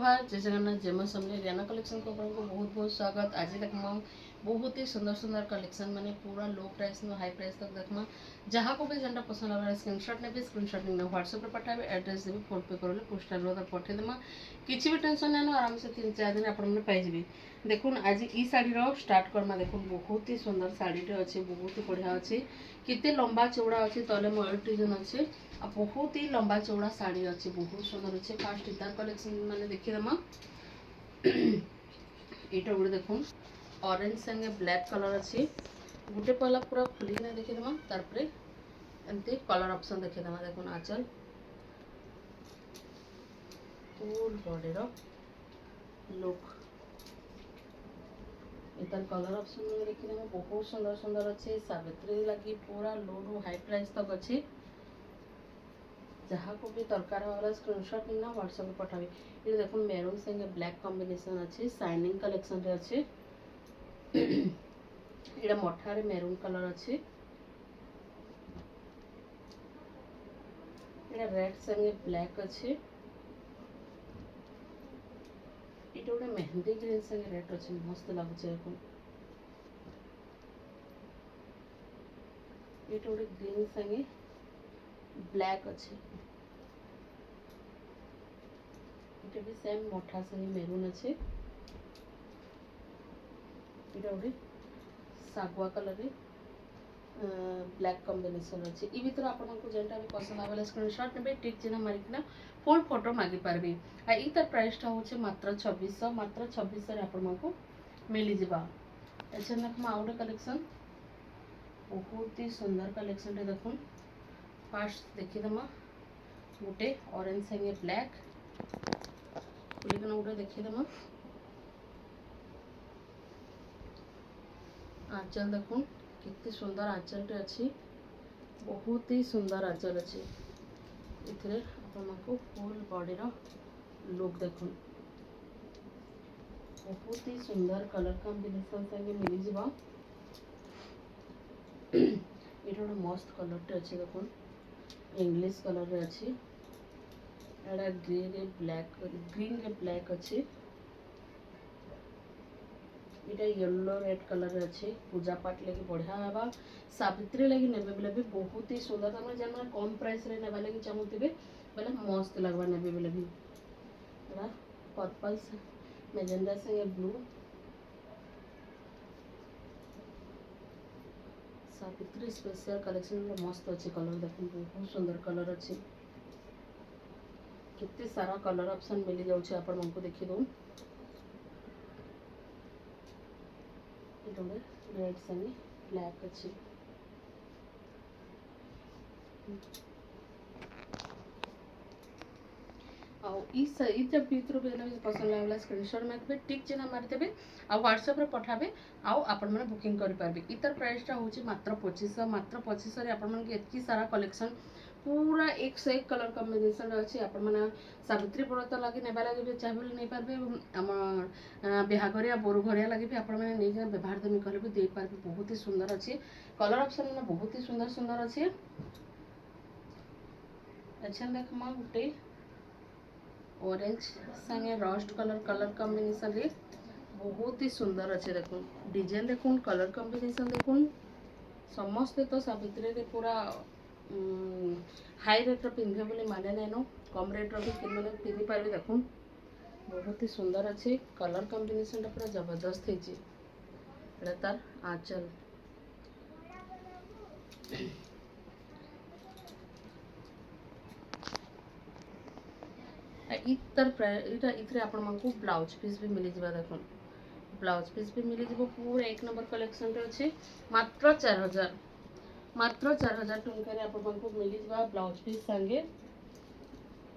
जयजगन्नाथ जय जगन्नाथ जय मां समले रियाना कलेक्शन को आपको बहुत बहुत स्वागत। आज देखमा बहुत ही सुंदर सुंदर कलेक्शन माने पूरा लो प्राइस में हाई प्राइस तक देखमा जहाँ को भी जेनटा पसंद आ स्क्रीनशॉट ने स्क्रीनशॉट नहीं व्हाट्सएप पे पठाबे एड्रेस देबे फोन पे करले पोस्टल रो पठे देमा किछि भी टेंशन नहीं आराम से 3-4 दिन आपण माने पाई जिबे। देखुन आज ई साड़ी रो स्टार्ट करमा देखुन बहुत ही सुंदर साड़ी टे अछि बहुत ही बढ़िया अछि किते लंबा चौड़ा अछि तले मयूर डिजाइन अछि आ बहुत ही लंबा चौड़ा साड़ी अच्छी बहुत सुंदर अच्छे फास्ट इतार कलेक्शन मैंने देखीदमा यहाँ गोटे देखुन ऑरेंज संगे ब्लैक कलर अच्छी गोटे पहला पूरा खोलिक देखीदमा तार एमती कलर ऑप्शन देखीदमा देखुन आंचल फुल बॉडी लुक इतार कलर ऑप्शन मैंने देखीदमा बहुत सुंदर सुंदर अच्छे सावित्री लगी पूरा लो रू हाई प्राइस तक अच्छी जहाँ को भी दरकार वाला स्क्रीनशॉट लेना व्हाट्सएप पे पठाबे। ये देखो मेरून संगे ब्लैक कॉम्बिनेशन अच्छे शाइनिंग कलेक्शन रे अच्छे ये मठारे मेरून कलर अच्छे ये रेड संगे ब्लैक अच्छे ये गोटे मेहंदी ग्रीन संगे रेड अच्छे मस्त लगुचे देखो ये गोटे ग्रीन संगे ब्लैक अच्छे ये भी सेम मोटा संगे मेरून अच्छे ये गोटे सागुआ कलर रे ब्लैक कॉम्बिनेशन अच्छे ये भीतर आपको जेनटा भी पसंद आवे स्क्रीनशॉट नेबे टिक चिन्ह मारिकना फुल फोटो मागी पारबे आ ई तार प्राइस टा होचे मात्र 2600 रे आपको मिली जिबा। अच्छा देखमा आउट कलेक्शन बहुत ही सुंदर कलेक्शन रे देखुन फास्ट देखी दमा गोटे ऑरेंज संगे ब्लैक खुलिकना गोटे देखी दमा आंचल देखुन कितनी सुंदर आंचल टे अच्छी बहुत ही सुंदर आंचल अच्छी इथरे आपको फुल बॉडी रो लुक देखुन बहुत ही सुंदर कलर कॉम्बिनेशन संगे मिली जिबा ये गोटे मस्त कलर टे अच्छे देखुन इंग्लिश कलर रे अच्छी एडा ग्रीन रे ब्लैक अच्छी इटा येलो रेड कलर रे अच्छे पूजा पाठ लगी बढ़िया हेबा सावित्री लगी नेबे बेले भी बहुत ही सुंदर तमे जन कम प्राइस रे नेबा लगी चाहूथिबे बेले मस्त लगबा नेबे बेले भी एडा पर्पल मेजेंडा संगे ब्लू सावित्री स्पेशल कलेक्शन में मस्त अच्छे कलर देखो बहुत सुंदर कलर अच्छे कितने सारा कलर ऑप्शन मिल जाउछे आपण हमको देखि दो रेड संगे ब्लैक अच्छे जब भीतर पसंद लगला स्क्रीनशॉट मारबे टिक चिन्ह मारिदेबे आ व्हाट्सएप रे पठाबे आउ आपण माने बुकिंग करि पारबे। इतर प्राइस टा होची मात्र 2500 रे आपण माने एतकी सारा कलेक्शन पूरा एक से एक कलर कॉम्बिनेशन अच्छे आपण माने सावित्री व्रत लगी नेबा लगी भी चाहबे नहीं पारबे हम बिहाघरिया बोरु घरिया लगी भी आपण माने नहीं व्यवहार देमी कहले भी दे पारबे बहुत ही सुंदर अच्छे कलर ऑप्शन में बहुत ही सुंदर सुंदर अच्छे। अच्छा देखमा गुटे ऑरेंज संगे रस्ट कलर कॉम्बिनेशन रे बहुत ही सुंदर अच्छे देखो डिजाइन देखो कलर कॉम्बिनेशन देखो समस्ते तो सावित्री रे पूरा हाई रेट पिंधे बोली माने नैनो कम रेट भी पिंधि पारे देखो बहुत ही सुंदर अच्छे कलर कॉम्बिनेशन पूरा जबरदस्त है तार आंचल इथरे आपण मानकु ब्लाउज पीस भी मिली जिबा देखो ब्लाउज पीस भी मिली जिबो पूरा एक नंबर कलेक्शन रे अछि मात्र 4000 टंका रे आपण मानकु मिली जिबा ब्लाउज पीस संगे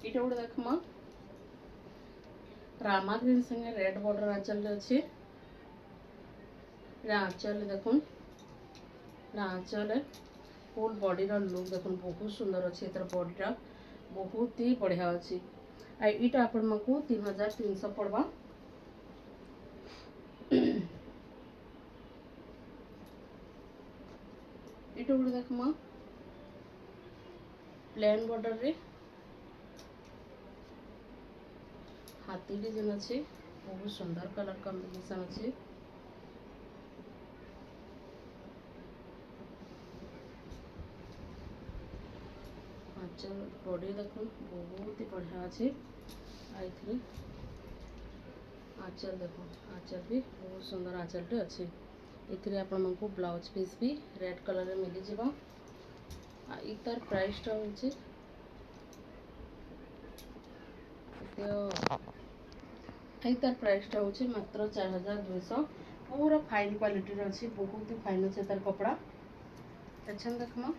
इटा गोटे देखमा रामा ग्रीन संगे रेड बॉर्डर आंचल रे अछि आंचल देखुन आंचल फुल बॉडी रो लुक देखुन बहुत सुंदर अछि एतर बॉडी रा बहुत ही बढ़िया अछि आईटा आपण मको 3300 पड़वा इटा गोटे देखमा प्लेन बॉर्डर रे हाथी डिजाइन अच्छे बहुत सुंदर कलर कॉम्बिनेशन अच्छे आंचल बॉडी देखो बहुत ही बढ़िया अच्छे आई आंचल देखो आंचल भी बहुत सुंदर आंचलटे अच्छे एथिरे आपण को ब्लाउज पीस भी रेड कलर रे मिली जिवो आ इतार प्राइस टा होचे तार प्राइस टा होचे मात्र 4200 पूरा फाइन क्वालिटी रे अच्छे बहुत ही फाइन अच्छे तार कपड़ा अच्छा देखमा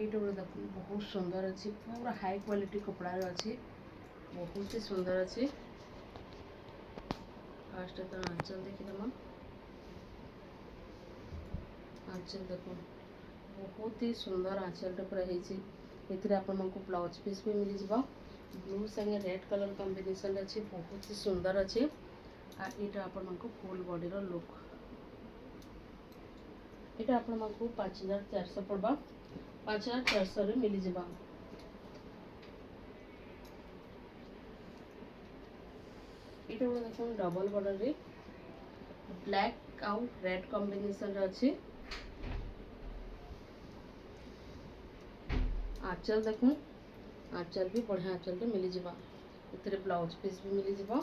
ये देखो बहुत सुंदर अच्छे पूरा हाई क्वालिटी कपड़ा अच्छे बहुत ही सुंदर अच्छे फास्ट तो आंचल देखीदेमा आंचल देखो बहुत ही सुंदर आंचलटा पूरा होती आपको ब्लाउज पीस भी मिल जावा ब्लू संगे रेड कलर कॉम्बिनेशन अच्छे बहुत ही सुंदर अच्छे आ यहाँ आपको फुल बॉडी रो लुक यहाँ आपको 5400 पड़वा 5400 मिल जावा ये देखो डबल बॉर्डर रे ब्लैक आउ रेड कॉम्बिनेशन अच्छे आंचल देखो आंचल भी बढ़िया आंचल टे मिल जावा इतरे ब्लाउज पीस भी मिल जावा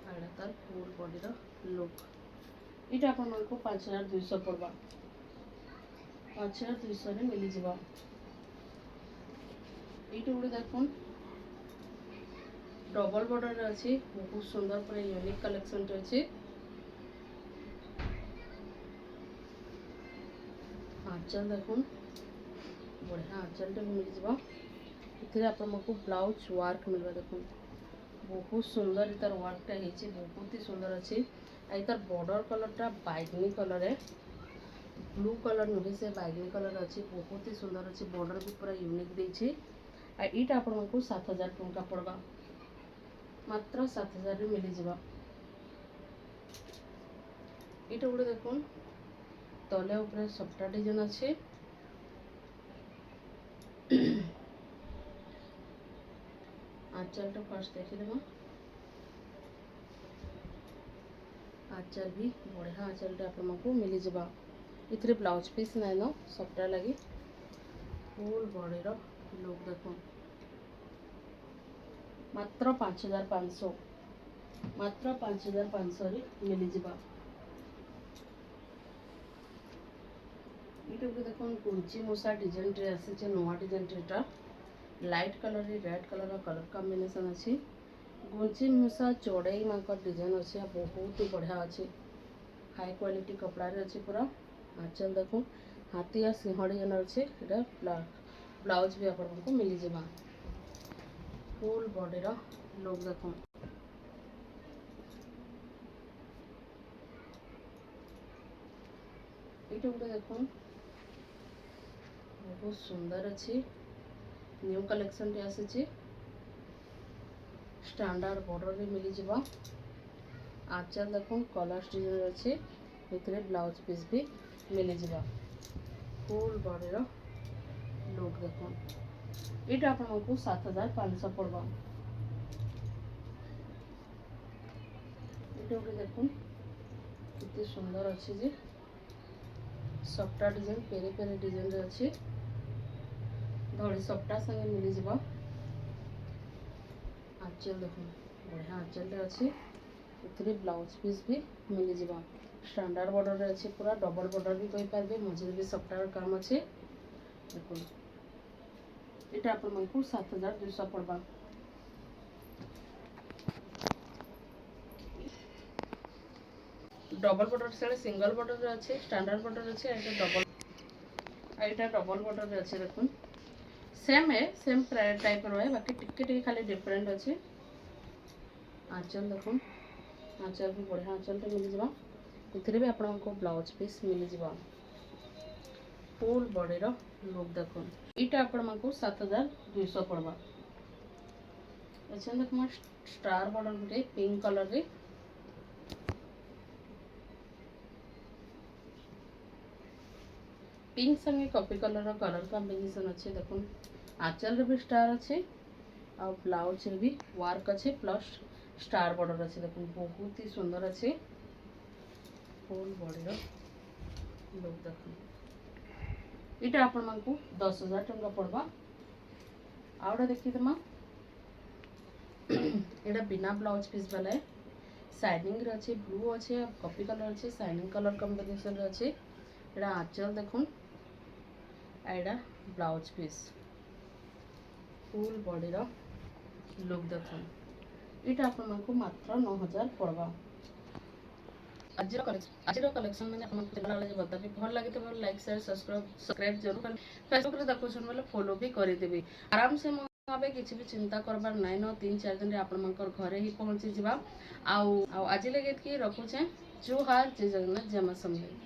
आड़ा तार फुल बॉडी रो लुक इटा अपन मन को 5200 पड़वा 5200 रे मिल जावा इटा उडे देखो डबल बॉर्डर रे अछि बहुत सुंदर पूरा यूनिक कलेक्शन टे अछि आंचल देखो बढ़िया आंचल टे मिल जावा इतरे आपको ब्लाउज वर्क मिलवा देखो बहुत सुंदर इतार वर्क टा हेची बहुत ही सुंदर अच्छे इतार बॉर्डर कलर टा बैगनी कलर है ब्लू कलर नुहे से बैगनी कलर अच्छे बहुत ही सुंदर अच्छे बॉर्डर भी पूरा यूनिक देछि आ इटा आपको 7000 टंका पड़वा मात्र 7000 रे मिल जावा इटा गुडे देखो तले ऊपर सफ्टा डिजाइन अच्छे आंचल तो फास्ट देखीदेमा आंचल भी बढ़िया आंचल आपको मिल जावा इतरे ब्लाउज पीस नाइन सफ्टा लगी फुल बॉडी रो लुक देखो मात्र 5500 मात्र 5500 रे मिल जावा ये देखो कुंची मूसा डिजाइन टे आसी नुआ डिजाइन टेटा light colour red colour colour combination अच्छी गुंची मूसा चौड़ाई मांकर डिजाइन अच्छे बहुत ही बढ़िया अच्छे हाई क्वालिटी कपड़ा रे अच्छे पूरा आंचल देखो हाथी आ सिंह डिजाइन अच्छे ब्लाउज भी आपको मिल जावा फुल बॉडी रो लुक देखो ये देखो बहुत सुंदर अच्छे न्यू कलेक्शन टे आसी स्टैंडर्ड बॉर्डर रे मिल जावा आंचल देखो कलर डिजाइन अच्छे इतरे ब्लाउज पीस भी मिल जावा फुल बॉडी रो लुक देखो ये आपको 7500 पड़वा ये देखो कितनी सुंदर अच्छे जे सफ्टा डिजाइन पेरे पेरे डिजाइन रे अच्छे धड़ी सफ्टा संगे मिल जावा आंचल देखो बढ़िया आंचल टे अच्छे इतने ब्लाउज पीस भी मिल जावा स्टैंडर्ड बॉर्डर रे अच्छे पूरा डबल बॉर्डर भी कहि पारबे मझे भी सफ्टार काम अच्छे देखो ये आपको 7200 पड़वा डबल बॉर्डर से सिंगल बॉर्डर रे अच्छे स्टैंडर्ड बॉर्डर अच्छे एटा डबल बॉर्डर रे अच्छे देखो सेम है सेम टाइप रो है बाकी टिके खाली डिफरेंट अच्छे आंचल देखो आंचल भी बढ़िया आंचल टे मिल जावा इतरे भी आपको ब्लाउज पीस मिल जावा फुल बॉडी रो लुक देखो इटा आपको 7200 पड़वा अच्छा देखो स्टार बॉर्डर गुटे पिंक कलर रे पिंक संगे कॉफी कलर कलर कॉम्बिनेशन अच्छे देखो आंचल रे भी स्टार अच्छे आ ब्लाउज रे भी वर्क अच्छे प्लस स्टार बॉर्डर अच्छे देखो बहुत ही सुंदर अच्छे फुल बॉडी लुक देखो इटा आपण मानकु 10,000 टंका पड़वा। आउटा देखिदेमा एटा बिना ब्लाउज पीस वाला है शाइनिंग अच्छे ब्लू अच्छे कॉफी कलर अच्छे शाइनिंग कलर कॉम्बिनेशन अच्छे एटा आंचल देखुन एटा blouse piece full body look देखुन इटा आपण मानकु मात्र 9,000 पड़वा। आज कलेक्शन मैंने आपको बताबी भल लगे तो लाइक शेयर सब्सक्राइब जरूर फेसबुक रे देखुछन बोले फॉलो भी कर देबे आराम से भावे किसी भी चिंता करबार नाइ न 3-4 दिन आपण घरे ही पहुँची जावा। आज लगे कि रखुचे जुहार जय जगन्नाथ जय मां समलेई।